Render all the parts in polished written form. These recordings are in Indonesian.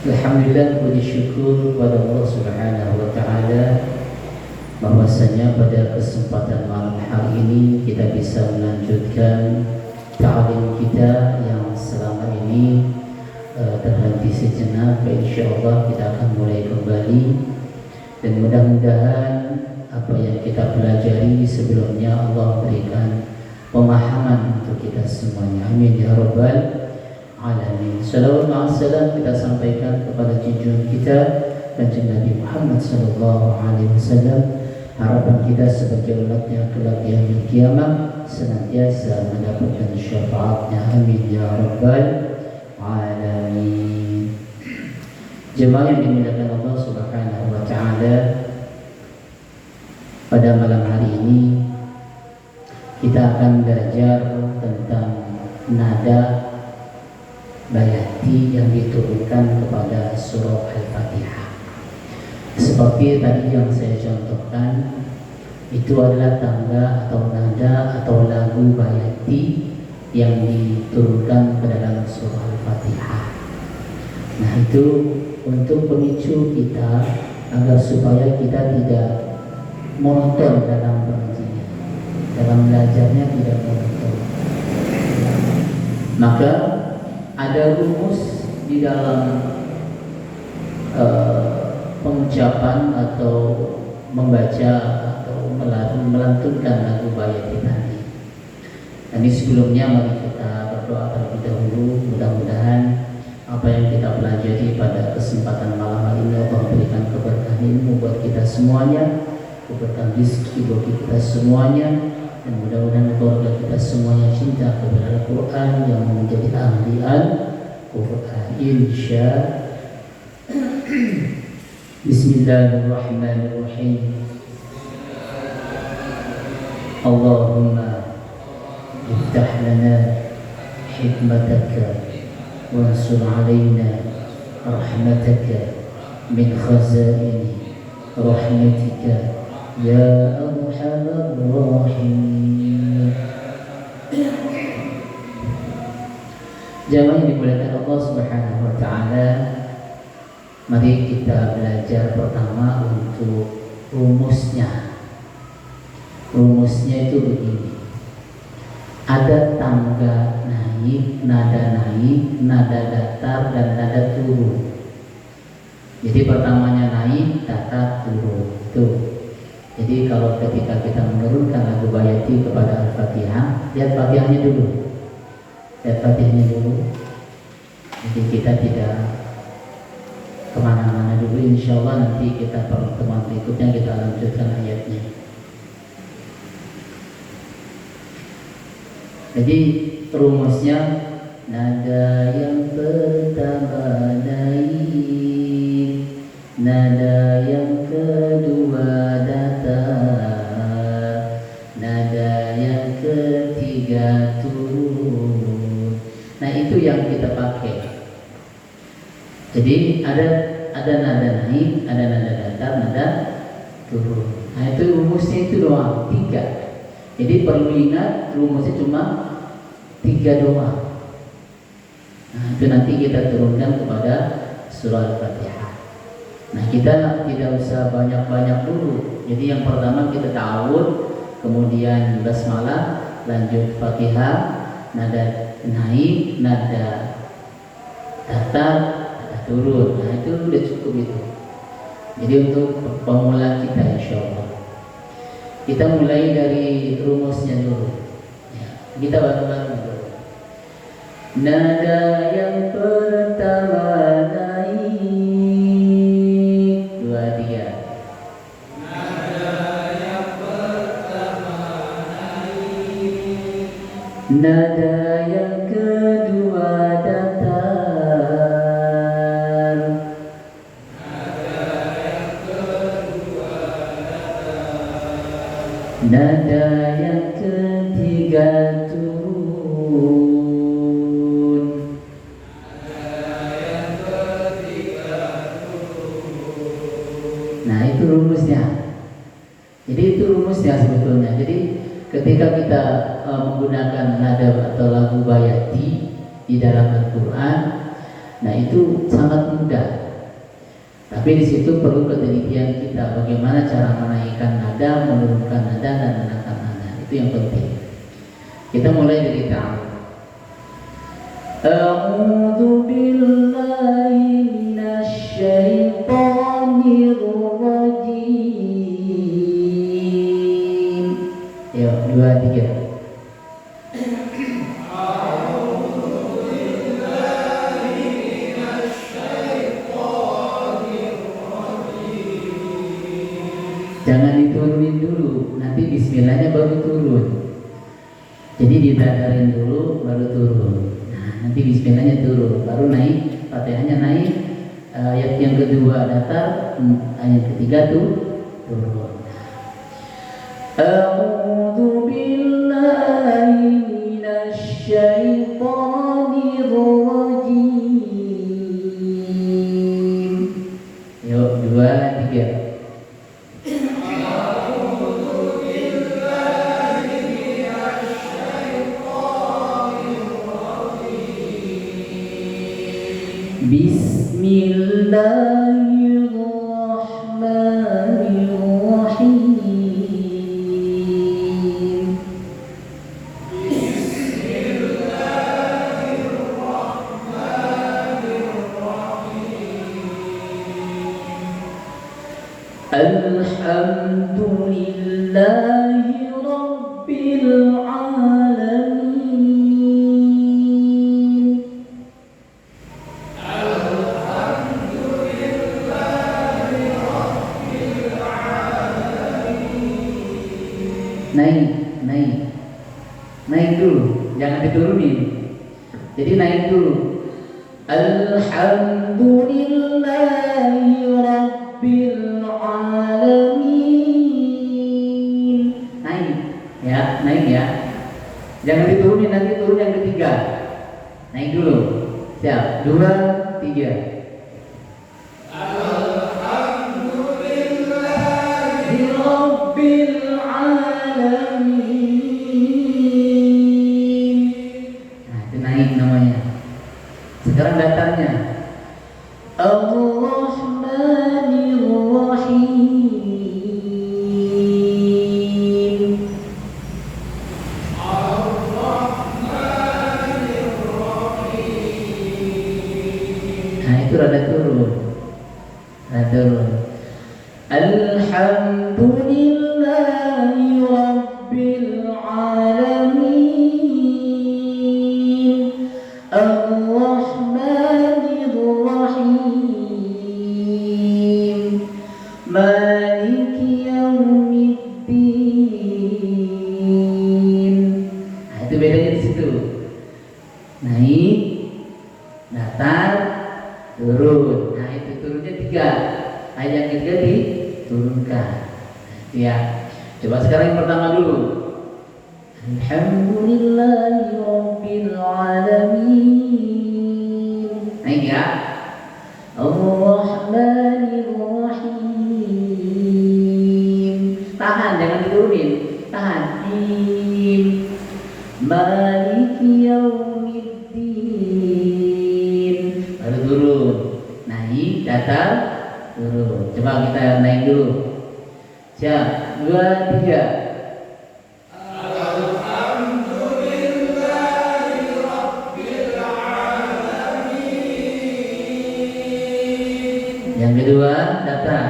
Alhamdulillah, puji syukur kepada Allah Subhanahu wa taala bahwasanya pada kesempatan malam hari ini kita bisa melanjutkan ta'lim kita yang selama ini terhenti sejenak. Insyaallah kita akan mulai kembali dan mudah-mudahan apa yang kita pelajari sebelumnya Allah berikan pemahaman untuk kita semuanya. Amin ya rabbal alamin. Salawat wa salam kita sampaikan kepada junjungan kita Kanjeng Nabi Muhammad sallallahu alaihi wasallam. Harapan kita sebagai umatnya kelak di hari kiamat senantiasa mendapatkan syafaatnya. Amin ya rabbal alamin. Jemaah yang dimuliakan Allah Subhanahu wa taala, pada malam hari ini kita akan belajar tentang nada bayati yang diturunkan kepada surah Al-Fatihah. Seperti tadi yang saya contohkan, itu adalah tangga atau nada atau lagu bayati yang diturunkan ke dalam surah Al-Fatihah. Nah, itu untuk pemicu kita agar supaya kita tidak monoton dalam pengajian, dalam belajarnya tidak monoton. Maka ada rumus di dalam pengucapan atau membaca atau melantunkan lagu bayati tadi. Ini sebelumnya mari kita berdoa terlebih dahulu. Mudah-mudahan apa yang kita pelajari pada kesempatan malam hari ini Allah berikan keberkahan ilmu buat kita semuanya, keberkahan rezeki bagi kita semuanya, dan mudah-mudahan keluarga kita semuanya cinta kepada Al-Quran yang menjadi ahli Al-Quran insya. Bismillahirrahmanirrahim. Allahumma iftah lana hikmataka wansur alaina rahmataka min khazaini rahmatika ya arhamar rahimin. Jamaah yang dimuliakan Allah Subhanahu wa taala, mari kita belajar pertama untuk rumusnya. Rumusnya itu begini. Ada tangga naik, nada datar, dan nada turun. Jadi pertamanya naik, datar, turun. Tuh. Jadi kalau ketika kita menurunkan lagu bayati kepada Al-Fatihah, lihat Fatihahnya dulu. Lihat Fatihahnya dulu. Jadi kita tidak kemana-mana dulu. Insya Allah nanti kita pertemuan berikutnya kita lanjutkan ayatnya. Jadi rumusnya, nada yang pertama naik, nada yang kedua datar, nada yang ketiga turun. Nah, itu yang kita pakai. Jadi ada nada naik, ada nada datar, nada turun. Nah, itu rumusnya itu doang, 3. Jadi perlu ingat rumusnya cuma 3 doang. Nah, itu nanti kita turunkan kepada surah Al-Fatihah. Nah, kita tidak usah banyak-banyak dulu. Jadi yang pertama kita ta'awud, kemudian basmalah, lanjut Fatihah, nada naik, nada datar, nada turun. Nah, itu udah cukup itu. Jadi untuk pemula kita insyaallah. Kita mulai dari rumusnya dulu. Ya, kita bareng-bareng dulu. Nada yang pertama naik, 2, 3. Nada yang pertama naik, nada yang kedua datar, nada yang ketiga turun. Nah, itu rumusnya. Jadi itu rumusnya sebetulnya. Jadi ketika kita menggunakan nada atau lagu bayati di dalam Al-Quran, Nah itu sangat mudah. Tapi di situ perlu ketelitian kita bagaimana cara menaikkan nada, menurunkan nada dan menaikkan nada. Itu yang penting. Kita mulai dari ta'awudz. A'udzu billahi minasy syaithanir rajim. Yuk, 2, 3. Jangan diturunin dulu, nanti bismillahnya baru turun. Jadi ditadarin dulu, baru turun. Nah, nanti bismillahnya turun, baru naik, Fatihahnya naik, ayat yang kedua datar, ayat ketiga tuh turun. A'udzu billahi minasy syaithanir rajim. Yuk, 2, 3. Bismillahirrahmanirrahim. Alhamdulillahi rabbil alamin. Naik dulu, jangan diturunin. Jadi naik dulu. Alhamdulillahi rabbil alamin. Naik ya. Jangan diturunin, nanti turun yang ketiga. Naik dulu. Siap. 2, 3. Sekarang datarnya Ar-Rahmanir-Rahim. Nah itu rada turun. Alhamdulillahi rabbil alamin. Ar-Rahmanir-Rahim. Maliki yaumiddin. Nah itu bedanya di situ. Naik, datar, turun. Nah itu turunnya 3. Ayat yang ketiga diturunkan. Ya. Coba sekarang yang pertama dulu. Alhamdulillahi rabbil alamin. Naik ya. Ar-Rahmanir-Rahim. Tahan, jangan diturunin. Tahan. Maliki yaumiddin. Baru turun. Naik, datar, turun. Coba kita naik dulu. Siap. 2, 3. Yang kedua, datar.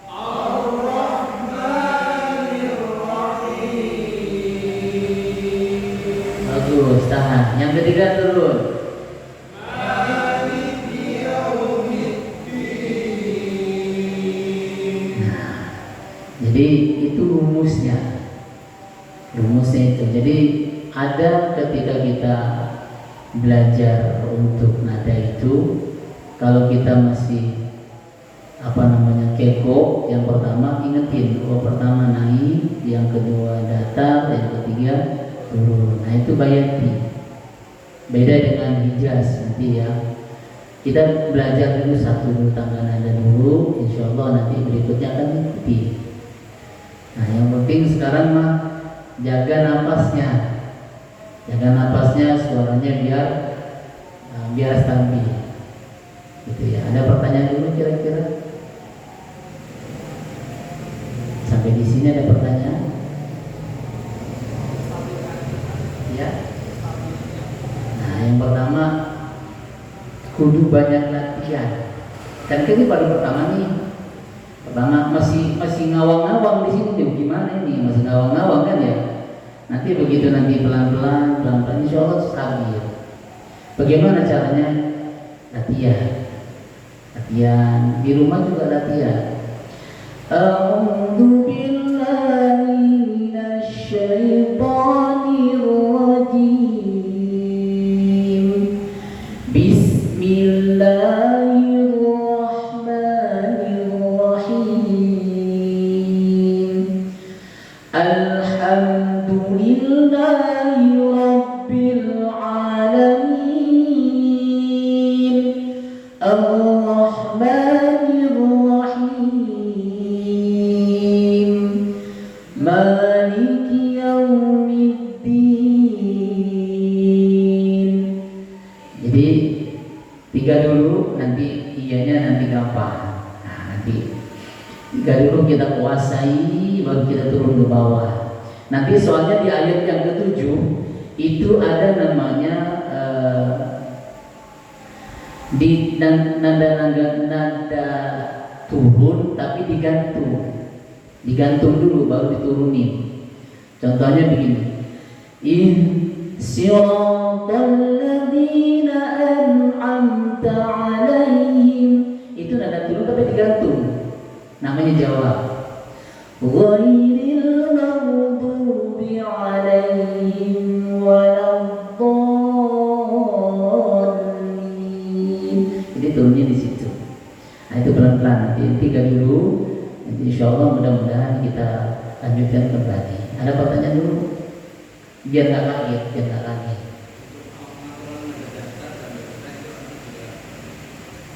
Ar-Rahmanir-Rahim. Bagus, tahan. Yang ketiga turun. Maliki yaumiddin. Nah, jadi itu rumusnya. Rumusnya itu. Jadi ada ketika kita belajar untuk nada itu, kalau kita masih kepo, yang pertama ingetin, pertama naik, yang kedua datar, yang ketiga turun. Nah itu bayati. Beda dengan Hijaz nanti ya. Kita belajar dulu satu tangga nada dulu, insya Allah nanti berikutnya akan ikuti. Nah yang penting sekarang mah jaga napasnya, suaranya biar biar stabil. Gitu ya. Ada pertanyaan dulu kira-kira? Sampai di sini ada pertanyaan? Ya. Nah, yang pertama kudu banyak latihan. Kan ini baru pertama nih. Pertama masih ngawang-ngawang di sini nih, gimana ini? Masih ngawang-ngawang kan ya? Nanti begitu nanti pelan-pelan insya Allah stabil. Bagaimana caranya? Latihan di rumah juga latihan. A'udzu billahi minasy syaithanir rajim. Bismillahirrahmanirrahim. Alhamdulillahi rabbil alamin. Ar-Rahmanir-Rahim. Maliki yaumiddin. Jadi 3 dulu, nanti iyanya nanti gampang. Nah, nanti 3 dulu kita kuasai, baru kita turun ke bawah. Nanti soalnya di ayat yang ke-7 itu ada namanya di nada turun tapi digantung dulu baru diturunin. Contohnya begini, siratal ladzina an'amta 'alaihim, itu nada turun tapi digantung, namanya jawab. Ghairil maghdubi 'alaihim waladdallin. Jadi turunnya di situ. Nah, itu pelan-pelan, nanti 3 dulu. Nanti insya Allah mudah-mudahan kita lanjutkan kembali. Ada pertanyaan dulu? Biar nggak kaget.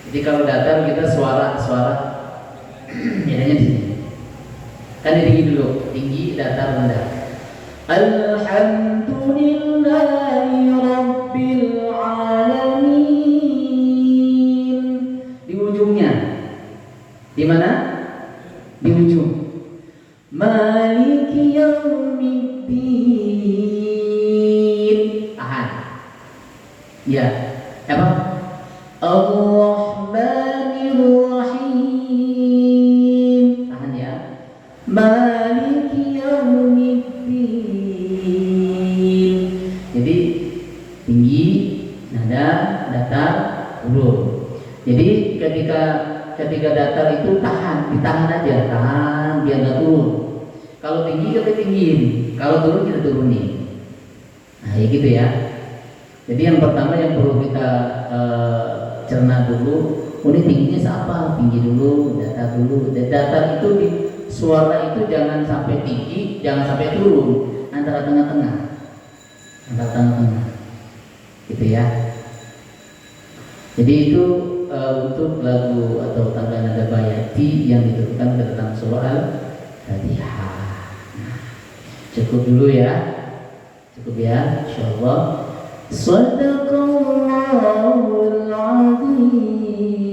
Jadi kalau datar kita suara bedanya di sini. Kan tinggi dulu, tinggi, datar, rendah. Alhamdulillahi rabbil alamin. Di ujungnya. Di mana? Di ujung. Maliki yaumiddin. Tahan. Ya. Apa? Ar-Rahmanir-Rahim. Tahan ya. Maliki yaumiddin. Jadi tinggi, nada, datar, turun. Jadi ketika datar itu ditahan aja, tahan biar nggak turun. Kalau tinggi kita tinggiin, kalau turun kita turunin. Nah, ya gitu ya. Jadi yang pertama yang perlu kita cerna dulu, ini tingginya siapa? Tinggi dulu, datar dulu. Datar itu suara itu jangan sampai tinggi, jangan sampai turun, antara tengah-tengah. Gitu ya. Jadi itu untuk lagu atau tangga nada bayati yang diturunkan ke dalam surah Al-Fatihah. Nah, cukup dulu ya, insyaallah. Shadaqallahul azim.